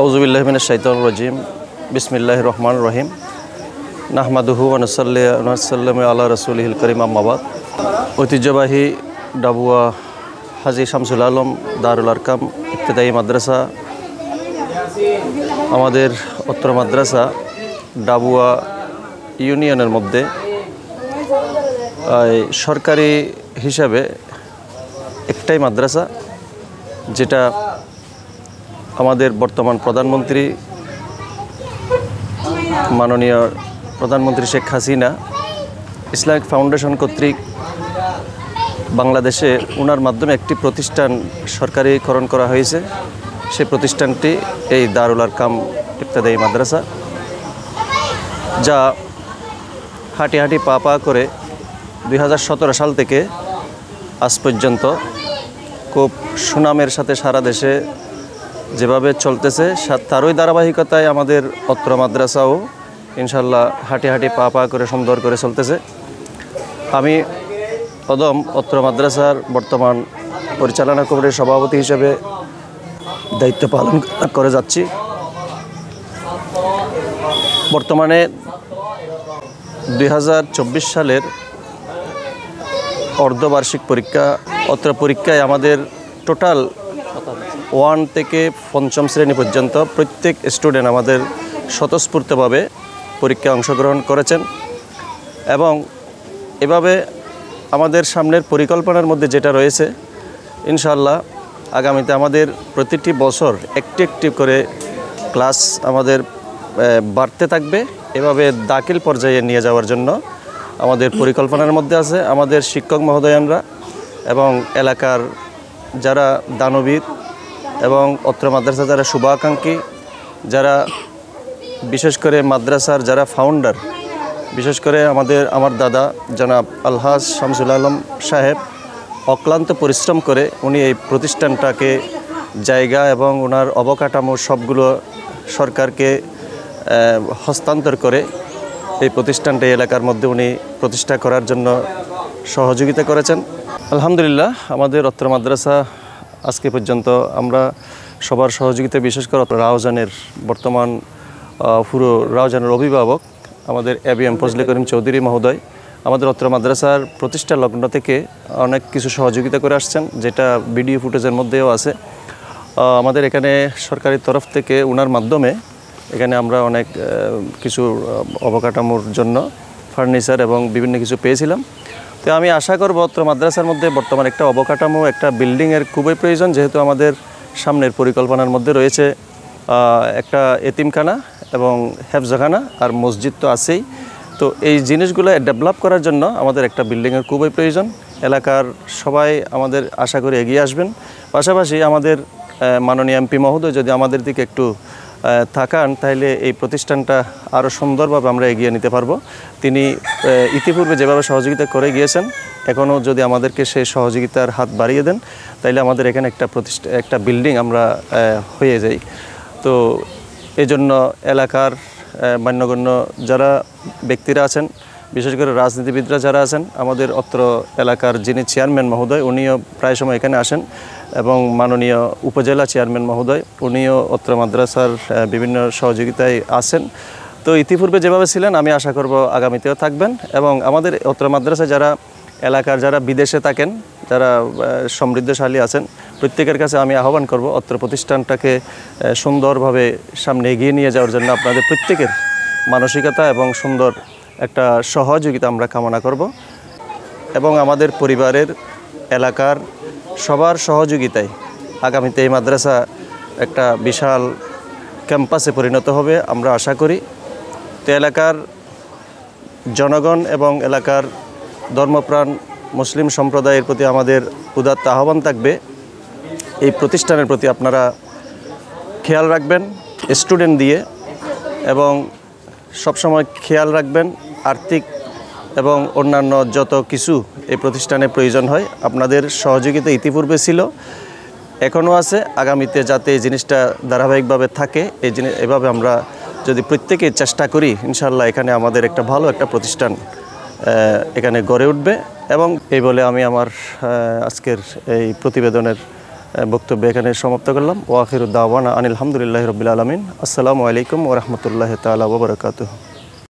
আউযুবিল্লাহি মিনাশ শাইতানির রাজিম। বিসমিল্লাহির রহমানির রহিম। নাহমাদুহু ওয়া নুসাল্লি ওয়া নুসাল্লিমু আলা রাসূলিহিল কারীম, আম্মা বাদ। ঐতিহ্যবাহী ডাবুয়া হাজী শামসুল আলম দারুল আরকাম ইবতিদায়ী মাদ্রাসা, আমাদের অত্র মাদ্রাসা ডাবুয়া ইউনিয়নের মধ্যে সরকারি হিসাবে একটাই মাদ্রাসা, যেটা আমাদের বর্তমান প্রধানমন্ত্রী মাননীয় প্রধানমন্ত্রী শেখ হাসিনা ইসলামিক ফাউন্ডেশন কর্তৃক বাংলাদেশে ওনার মাধ্যমে একটি প্রতিষ্ঠান সরকারিকরণ করা হয়েছে। সেই প্রতিষ্ঠানটি এই দারুল আরকাম ইবতিদায়ী মাদ্রাসা, যা হাঁটি হাঁটি পা পা করে 2017 সাল থেকে আজ পর্যন্ত খুব সুনামের সাথে সারা দেশে যেভাবে চলতেছে, তারই ধারাবাহিকতায় আমাদের অত্র মাদ্রাসাও ইনশাল্লাহ হাঁটি হাঁটি পা পা করে সুন্দর করে চলতেছে। আমি অদম অত্র মাদ্রাসার বর্তমান পরিচালনা কমিটির সভাপতি হিসেবে দায়িত্ব পালন করে যাচ্ছি। বর্তমানে 2024 সালের অর্ধবার্ষিক পরীক্ষা, অত্র পরীক্ষায় আমাদের টোটাল 1 থেকে 5ম শ্রেণী পর্যন্ত প্রত্যেক স্টুডেন্ট আমাদের স্বতঃস্ফূর্তভাবে পরীক্ষায় অংশগ্রহণ করেছেন। এবং এভাবে আমাদের সামনের পরিকল্পনার মধ্যে যেটা রয়েছে, ইনশাআল্লাহ আগামীতে আমাদের প্রতিটি বছর একটি একটি করে ক্লাস আমাদের বাড়তে থাকবে। এভাবে দাখিল পর্যায়ে নিয়ে যাওয়ার জন্য আমাদের পরিকল্পনার মধ্যে আছে। আমাদের শিক্ষক মহোদয়ানরা এবং এলাকার যারা দানবীর এবং অত্র মাদ্রাসা যারা শুভাকাঙ্ক্ষী, যারা বিশেষ করে মাদ্রাসার যারা ফাউন্ডার, বিশেষ করে আমার দাদা জনাব আলহাজ শামসুল আলম সাহেব অক্লান্ত পরিশ্রম করে উনি এই প্রতিষ্ঠানটাকে জায়গা এবং ওনার অবকাঠামো সবগুলো সরকারকে হস্তান্তর করে এই প্রতিষ্ঠানটা এলাকার মধ্যে উনি প্রতিষ্ঠা করার জন্য সহযোগিতা করেছেন। আলহামদুলিল্লাহ, আমাদের অত্র মাদ্রাসা আজকে পর্যন্ত আমরা সবার সহযোগিতা, বিশেষ করে রাউজানের বর্তমান পুরো রাউজানের অভিভাবক আমাদের ABM ফজলে করিম চৌধুরী মহোদয় আমাদের অত্র মাদ্রাসার প্রতিষ্ঠা লগ্ন থেকে অনেক কিছু সহযোগিতা করে আসছেন, যেটা ভিডিও ফুটেজের মধ্যেও আছে। আমাদের এখানে সরকারি তরফ থেকে ওনার মাধ্যমে এখানে আমরা অনেক কিছু অবকাঠামোর জন্য ফার্নিচার এবং বিভিন্ন কিছু পেয়েছিলাম। তো আমি আশা করব অত্র মাদ্রাসার মধ্যে বর্তমান একটা অবকাঠামো, একটা বিল্ডিংয়ের খুবই প্রয়োজন, যেহেতু আমাদের সামনের পরিকল্পনার মধ্যে রয়েছে একটা এতিমখানা এবং হেফজখানা আর মসজিদ তো আছেই। তো এই জিনিসগুলো ডেভেলপ করার জন্য আমাদের একটা বিল্ডিংয়ের খুবই প্রয়োজন। এলাকার সবাই আমাদের আশা করে এগিয়ে আসবেন। পাশাপাশি আমাদের মাননীয় MP মহোদয় যদি আমাদের দিকে একটু থাকান, তাহলে এই প্রতিষ্ঠানটা আরও সুন্দরভাবে আমরা এগিয়ে নিতে পারবো। তিনি ইতিপূর্বে যেভাবে সহযোগিতা করে গিয়েছেন, এখনও যদি আমাদেরকে সেই সহযোগিতার হাত বাড়িয়ে দেন, তাইলে আমাদের এখানে একটা বিল্ডিং আমরা হয়ে যাই। তো এই জন্য এলাকার মান্যগণ্য যারা ব্যক্তিরা আছেন, বিশেষ করে রাজনীতিবিদরা যারা আছেন, আমাদের অত্র এলাকার যিনি চেয়ারম্যান মহোদয় উনিও প্রায় সময় এখানে আসেন, এবং মাননীয় উপজেলা চেয়ারম্যান মহোদয় উনিও অত্র মাদ্রাসার বিভিন্ন সহযোগিতায় আছেন। তো ইতিপূর্বে যেভাবে ছিলেন, আমি আশা করব আগামীতেও থাকবেন। এবং আমাদের অত্র মাদ্রাসায় যারা এলাকার যারা বিদেশে থাকেন, যারা সমৃদ্ধশালী আছেন, প্রত্যেকের কাছে আমি আহ্বান করব অত্র প্রতিষ্ঠানটাকে সুন্দরভাবে সামনে এগিয়ে নিয়ে যাওয়ার জন্য আপনাদের প্রত্যেকের মানসিকতা এবং সুন্দর একটা সহযোগিতা আমরা কামনা করব। এবং আমাদের পরিবারের, এলাকার সবার সহযোগিতায় আগামীতে এই মাদ্রাসা একটা বিশাল ক্যাম্পাসে পরিণত হবে আমরা আশা করি। তো এলাকার জনগণ এবং এলাকার ধর্মপ্রাণ মুসলিম সম্প্রদায়ের প্রতি আমাদের উদাত্ত আহ্বান থাকবে, এই প্রতিষ্ঠানের প্রতি আপনারা খেয়াল রাখবেন স্টুডেন্ট দিয়ে, এবং সবসময় খেয়াল রাখবেন আর্থিক এবং অন্যান্য যত কিছু এই প্রতিষ্ঠানে প্রয়োজন হয়। আপনাদের সহযোগিতা ইতিপূর্বে ছিল, এখনও আছে, আগামীতে যাতে এই জিনিসটা ধারাবাহিকভাবে থাকে, এভাবে আমরা যদি প্রত্যেকে চেষ্টা করি, ইনশাআল্লাহ এখানে আমাদের একটা ভালো একটা প্রতিষ্ঠান এখানে গড়ে উঠবে। এবং এই বলে আমি আমার আজকের এই প্রতিবেদনের বক্তব্য এখানে সমাপ্ত করলাম। ওয়া আখিরু দাওয়ানা আনিল হামদুলিল্লাহি রাব্বিল আলামিন। আসসালামু আলাইকুম ওয়া রাহমাতুল্লাহি তাআলা ওয়া বারাকাতুহু।